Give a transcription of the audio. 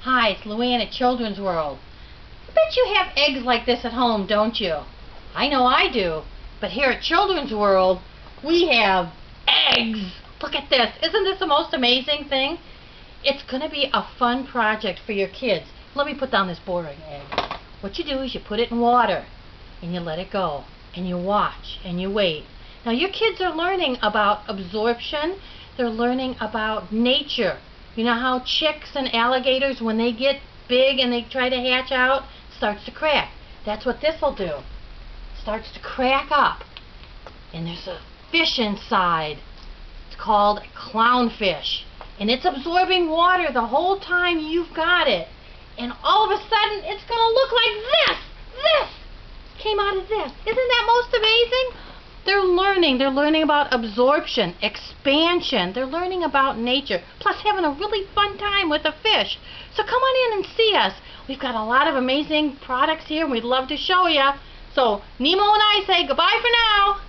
Hi, it's Luann at Children's World. I bet you have eggs like this at home, don't you? I know I do. But here at Children's World, we have eggs. Look at this. Isn't this the most amazing thing? It's going to be a fun project for your kids. Let me put down this boring egg. What you do is you put it in water and you let it go and you watch and you wait. Now your kids are learning about absorption. They're learning about nature. You know how chicks and alligators, when they get big and they try to hatch out, starts to crack. That's what this will do. Starts to crack up. And there's a fish inside. It's called clownfish. And it's absorbing water the whole time you've got it. And all of a sudden, it's going to look like this. This came out of this. Isn't that most amazing? They're learning about absorption, expansion. They're learning about nature, plus having a really fun time with a fish. So come on in and see us. We've got a lot of amazing products here, and we'd love to show you. So Nemo and I say goodbye for now.